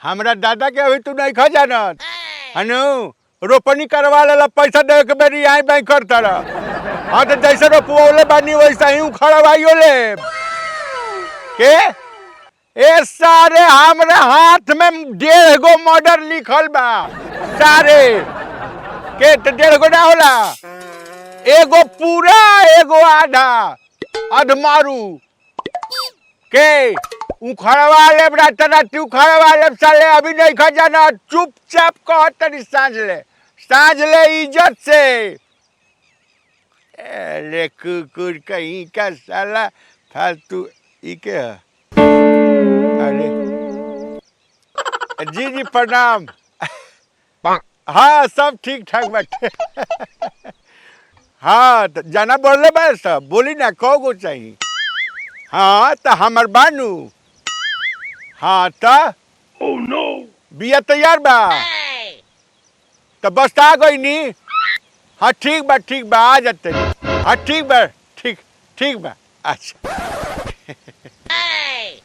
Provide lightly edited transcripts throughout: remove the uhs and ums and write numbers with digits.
हमरा दादा के अभी तू नहीं खा जानत हनु रोपनी करवा लेला पैसा दे के बेरी आई बैंक करता रह। हाँ तो जैसे रोपवले बानी वैसा ही खड़वाइयो ले के ए सारे हमरे हाथ में 1.5 गो मर्डर लिखल बा सारे के तो 1.5 गो ना होला एगो पूरा एगो आधा अधमारू के उखड़वा ले रात उखड़वा ले साले अभी नहीं खा जाना चुपचाप कह तनी सांझ ले इज्जत से। अरे कुकुर कहीं का साला फालतू ई के अरे जी जी प्रणाम। हाँ सब ठीक ठाक बाटे। हाँ तो जाना बोले बा सब बोली ना कौ गो चाहिए। हाँ तो हमार बानू। हाँ तो oh, no. बिया तैयार बा तो बस आ गई नी। हाँ ठीक बा आ जाते। हाँ ठीक बा अच्छा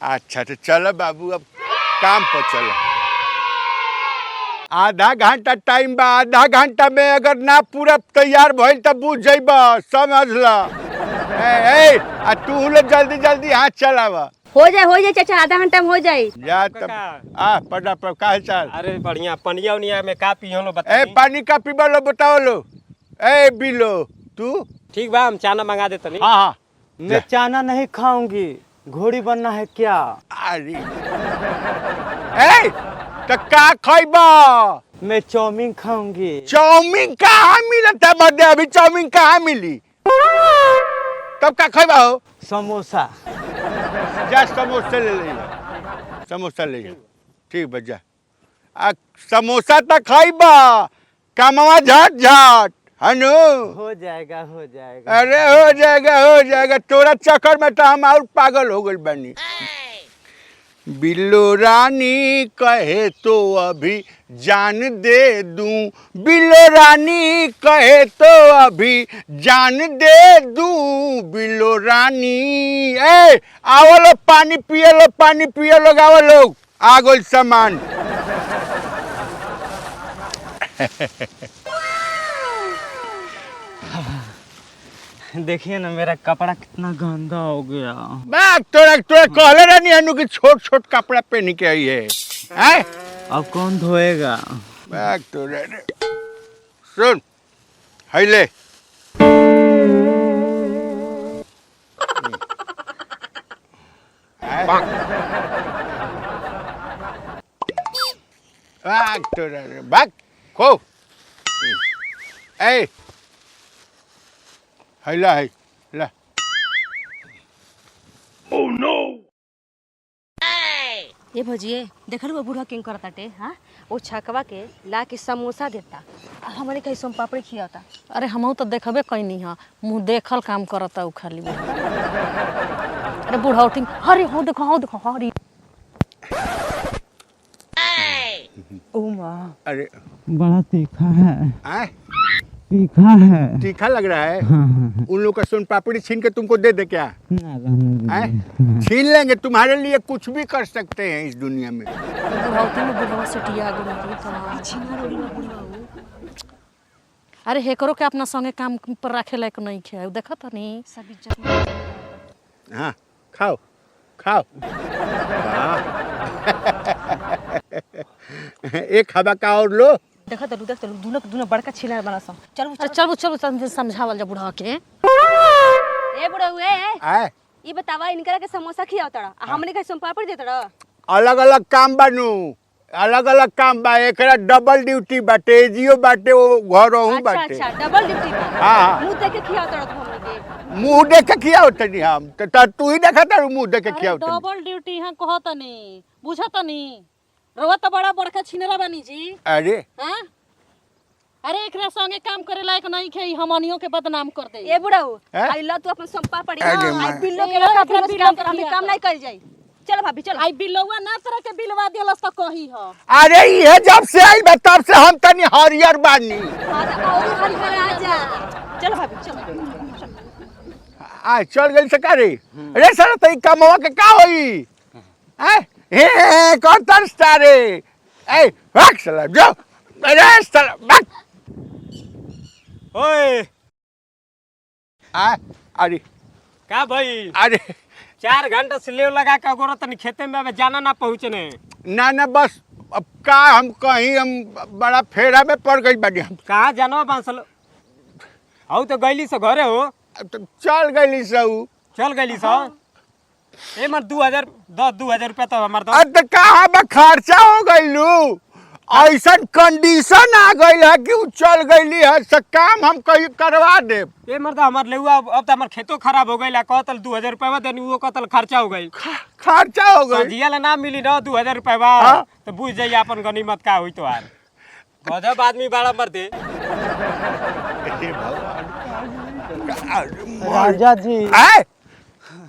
अच्छा तो चलो बाबू अब काम पर चलो। आधा घंटा टाइम बा आधा घंटा में अगर ना पूरा तैयार भइल तब बुझ जइबा समझ ला। तू लोग जल्दी हाथ चलावा। हो जाए चाचा आधा घंटा में हो जाए। जा तब पड़ा पर का चाल। अरे बढ़िया पनिया उनिया में का पियो लो बता। पानी का पीबा लो बताओ लो। बिलो तू ठीक बा हम चाना मंगा देते नहीं। हाँ मैं चाना नहीं खाऊंगी घोड़ी बनना है क्या। अरे तो का खइबा। मैं चाउमीन खाऊंगी। चाउमीन कहाँ मिलता है मध्य अभी चाउमीन कहाँ मिली तब का खइबा हो। समोसा जा समोसा ले जा ठीक बजा समोसा तो खइबा कमवा झट हनु हो जाएगा। अरे हो जाएगा तोरा चक्कर में तो हम और पागल हो गए बनी। बिल्लो रानी कहे तो अभी जान दे दूं बिल्लो रानी कहे तो अभी जान दे दूं बिल्लो रानी। आओ लो पानी पिए लो गाओ लोग आ गइल सामान। देखिए ना मेरा कपड़ा कितना गंदा हो गया। बात तोरा कहले रहनी हनु कि छोट कपड़ा पहन के आई है। अब कौन धोएगा। बात तोरा सुन है ले बाग खो है ला ओह नो। ये भजिए देखल वो बूढ़ा किंग करताटे। हाँ वो छकवा के ला के समोसा देता हमरे कहीं सोम पापड़ी खियाता। अरे हमहू तो देखबे कैनी हा मुँह देखल काम करता उ खाली। अरे बूढ़ा उठी हरी हो देखो हरी। ओ माँ अरे बड़ा तीखा है। तीखा लग रहा है। हाँ। उन लोग का सोन पापड़ी छीन के तुमको दे दे क्या। छीन लेंगे तुम्हारे लिए कुछ भी कर सकते हैं इस दुनिया में। अरे हेकरो के अपना संगे काम पर रखे लायक नहीं खे देखा था नहीं सब इज्जत। हाँ खाओ एक हवा का और लो। देखा तो दोनों बड़का छिला बना सा। चल समझावल जा बूढ़ा के। ए बुढ़ा हुए ई बतावा इनकरा के समोसा खियावतड़ा हमने के सोम पापड़ी देतड़ा। अलग काम बानू अलग काम बा एकरा डबल ड्यूटी बाटे जियो बाटे वो घर रहू बाटे। अच्छा डबल ड्यूटी बा। हां मुंह देख के खियावतड़ा तो हमने के मुंह देख के खियावतनी हम तो तू ही देखा मुंह देख के खियावतनी। डबल ड्यूटी हां कहतनी बुझतनी रवा तो बड़ा बड़का छिनरा बानी जी। अरे हां अरे एकरा संगे काम करे लायक नहीं खे हमनियों के बदनाम कर दे। ए बुढ़ाऊ आई ला तू अपन संपा पड़ी ना आई बिल्लो के रखा फिर काम नहीं कर जाई। चल भाभी चल आई बिलवा ना तरह के बिलवा देलस त कही ह। अरे ये जब से आई बा तब से हम तनी हरियर बानी। हां तो और हरियर आ जा। चल भाभी चल आ चल गई सकारी। अरे साला तई कमवा के का होई हैं हे करतर सारे ए भाग साला जो अरे साला भाग ओए आ अरे का भाई अरे 4 घंटा से लेव लगा के गोरा तनी खेते में अबे जाना ना पहुँचने। ना बस अब का हम कहीं हम बड़ा फेरा में पड़ गई बानी हम कहाँ जानो बांसल औ तो गईली से घरे हो तो चल गई सब चल गईली से ए मर 2000 रुपया तो हमार दो। अब तो कहाँ बा खर्चा हो गई ऐसा कंडीशन आ गई है कि उ चल गई है सब काम हम कहीं करवा दे। ए मर तो हमार लेवा अब तो हमार खेतो खराब हो गई कहतल 2000 रुपया देनी वो कहतल खर्चा हो गई खर्चा हो गई जिया ला ना मिली ना 2000 रुपया हाँ? तो बुझ जाइए अपन गनीमत का हुई तो यार गजब आदमी बड़ा मरते। राजा जी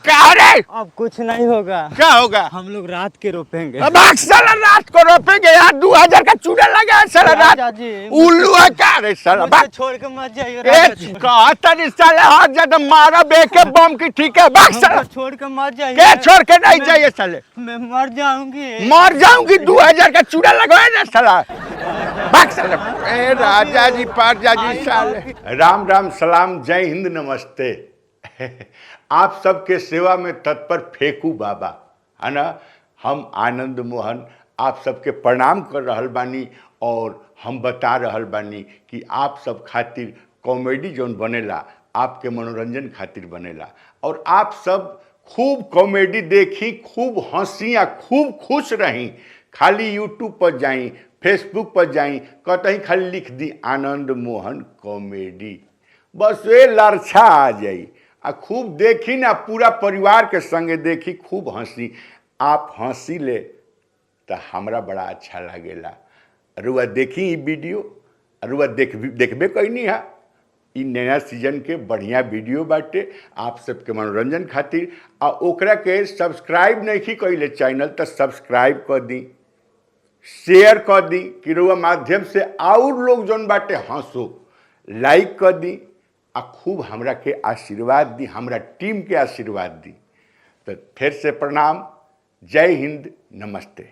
क्या रे अब कुछ नहीं होगा, क्या होगा हम लोग रात के रोपेंगे। अब साला रात को रोपेंगे यार 2000 का चूड़ा लगा है साला राजा रात जी उल्लू है क्या रे साला मुझे छोड़ के मत जाइए ए राजा जी, कहता साले हाथ ज्यादा मारा बेके बम की ठीक है भाग साला हमको छोड़ के मत के जाइए। छोड़ के नहीं जाइए साले मैं मर जाऊंगी। मर जाऊंगी 2000 का चूड़ा लगवाए ना साला भाग साला ए राजा जी पारजा जी साले राम राम सलाम जय हिंद नमस्ते आप सबके सेवा में तत्पर फेकू बाबा है ना। हम आनंद मोहन आप सबके प्रणाम कर रहल बानी और हम बता रहल बानी कि आप सब खातिर कॉमेडी जोन बनेला आपके मनोरंजन खातिर बनेला और आप सब खूब कॉमेडी देखी, खूब हंसी या खूब खुश रही। खाली यूट्यूब पर जाई, फेसबुक पर जाई, कतहीं खाली लिख दी आनंद मोहन कॉमेडी, बस ये लरछा आ जाई आ खूब देखी ना, पूरा परिवार के संगे देखी, खूब हंसी। आप हंसी ले तो हमरा बड़ा अच्छा लगेला। रुआ देखी ई वीडियो, रुआ देखबे कैनी है। ई नया सीजन के बढ़िया वीडियो बाटे आप सबके मनोरंजन खातिर। आ ओकरा के सब्सक्राइब नहीं कैले चैनल तो सब्सक्राइब कर दी, शेयर कर दी कि रुआ माध्यम से और लोग जौन बाटे हंसो, लाइक कर दी आ खूब हमरा के आशीर्वाद दी, हमरा टीम के आशीर्वाद दी। तो फिर से प्रणाम, जय हिंद, नमस्ते।